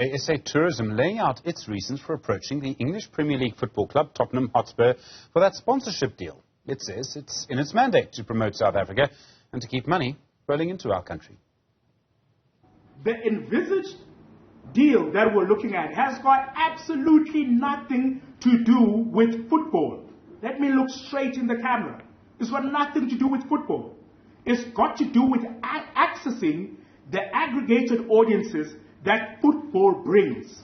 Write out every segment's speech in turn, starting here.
SA Tourism laying out its reasons for approaching the English Premier League football club Tottenham Hotspur for that sponsorship deal. It says it's in its mandate to promote South Africa and to keep money rolling into our country. The envisaged deal that we're looking at has got absolutely nothing to do with football. Let me look straight in the camera. It's got nothing to do with football. It's got to do with accessing the aggregated audiences that football brings.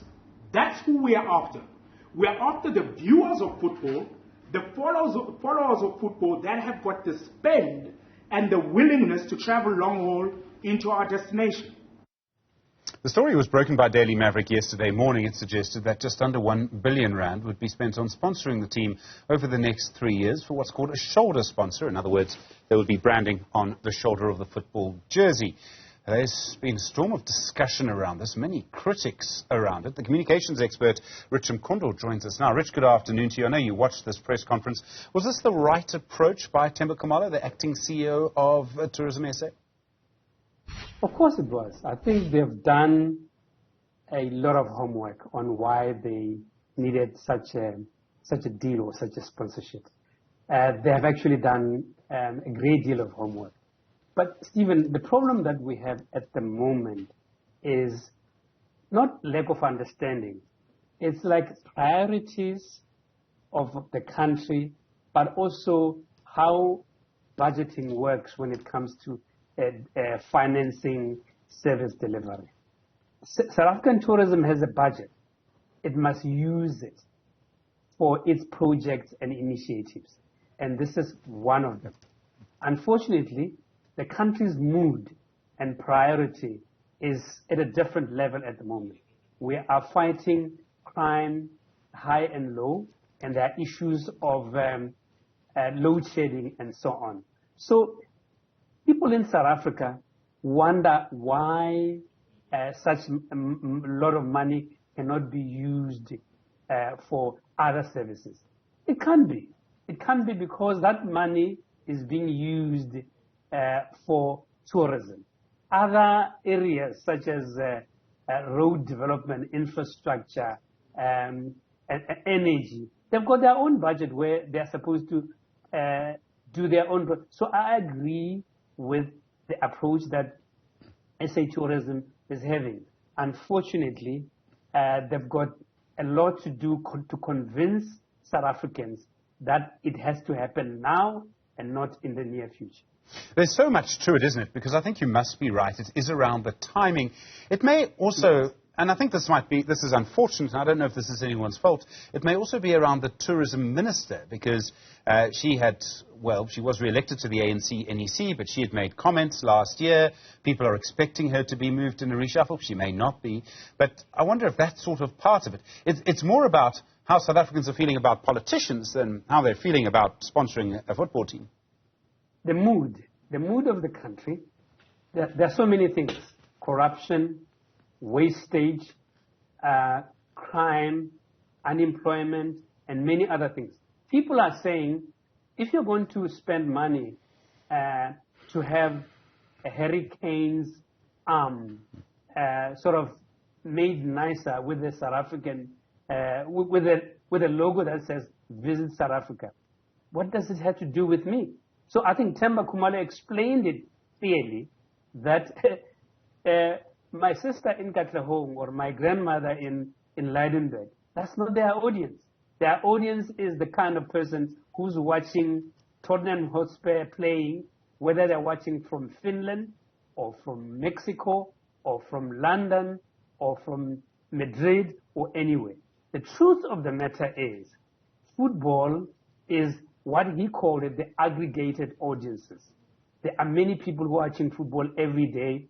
That's who we are after. We are after the viewers of football, the followers of football that have got the spend and the willingness to travel long haul into our destination. The story was broken by Daily Maverick yesterday morning. It suggested that just under R1 billion would be spent on sponsoring the team over the next 3 years for what's called a shoulder sponsor. In other words, there will be branding on the shoulder of the football jersey. There's been a storm of discussion around this, many critics around it. The communications expert, Rich Mkhondo, joins us now. Rich, good afternoon to you. I know you watched this press conference. Was this the right approach by Themba Khumalo, the acting CEO of Tourism SA? Of course it was. I think they've done a lot of homework on why they needed such a deal or such a sponsorship. They have actually done a great deal of homework. But, Stephen, the problem that we have at the moment is not lack of understanding. It's like priorities of the country, but also how budgeting works when it comes to financing service delivery. South African tourism has a budget. It must use it for its projects and initiatives. And this is one of them. Unfortunately, the country's mood and priority is at a different level at the moment. We are fighting crime high and low, and there are issues of load shedding and so on. So people in South Africa wonder why such a lot of money cannot be used for other services. It can't be. It can't be because that money is being used for tourism. Other areas such as road development, infrastructure, and energy, they've got their own budget where they're supposed to do their own. So I agree with the approach that SA Tourism is having. Unfortunately, they've got a lot to do to convince South Africans that it has to happen now and not in the near future. There's so much to it, isn't it? Because I think you must be right. It is around the timing. It may also, and I think this is unfortunate, and I don't know if this is anyone's fault, it may also be around the tourism minister, because she was re-elected to the ANC NEC, but she had made comments last year. People are expecting her to be moved in a reshuffle. She may not be. But I wonder if that's sort of part of it. It's more about how South Africans are feeling about politicians than how they're feeling about sponsoring a football team. The mood of the country, there are so many things: corruption, wastage, crime, unemployment, and many other things. People are saying, if you're going to spend money to have a hurricane's arm sort of made nicer with the South African, with a logo that says "Visit South Africa," what does it have to do with me? So I think Themba Khumalo explained it clearly that my sister in Katlehong or my grandmother in Leidenburg, that's not their audience. Their audience is the kind of person who's watching Tottenham Hotspur playing, whether they're watching from Finland or from Mexico or from London or from Madrid or anywhere. The truth of the matter is football is what he called it, the aggregated audiences. There are many people who are watching football every day.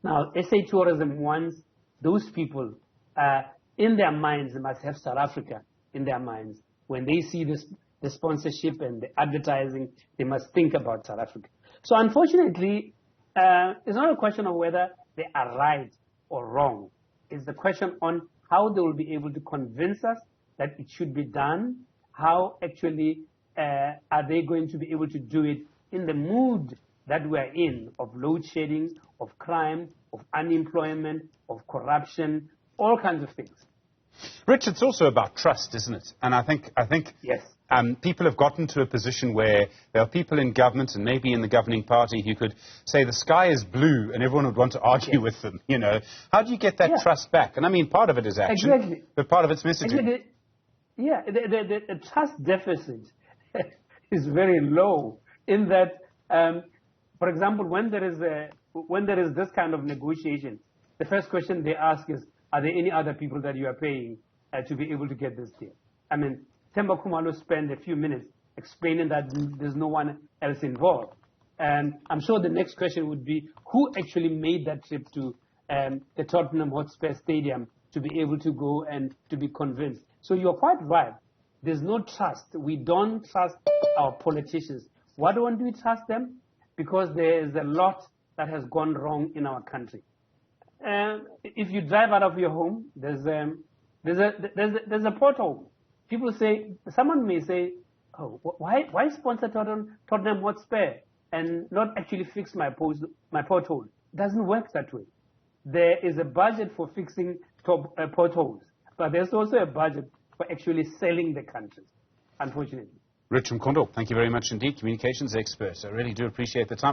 Now, SA Tourism wants those people in their minds. They must have South Africa in their minds. When they see the sponsorship and the advertising, they must think about South Africa. So unfortunately, it's not a question of whether they are right or wrong. It's the question on how they will be able to convince us that it should be done, how actually are they going to be able to do it in the mood that we are in, of load shedding, of crime, of unemployment, of corruption, all kinds of things. Rich, it's also about trust, isn't it? And I think Yes. people have gotten to a position where there are people in government and maybe in the governing party who could say the sky is blue and everyone would want to argue with them, you know. How do you get that trust back? And I mean, part of it is action, but part of it's messaging. The trust deficit is very low in that, for example, when there is this kind of negotiation, the first question they ask is, are there any other people that you are paying to be able to get this deal? I mean, Themba Khumalo spent a few minutes explaining that there's no one else involved. And I'm sure the next question would be, who actually made that trip to the Tottenham Hotspur Stadium to be able to go and to be convinced? So you're quite right. There's no trust. We don't trust our politicians. Why don't we trust them? Because there is a lot that has gone wrong in our country. If you drive out of your home, there's a pothole. People say, someone may say, oh, why sponsor Tottenham Hotspur and not actually fix my pothole? It doesn't work that way. There is a budget for fixing potholes, but there's also a budget for actually selling the country, unfortunately. Rich Mkhondo, thank you very much indeed, communications expert. I really do appreciate the time.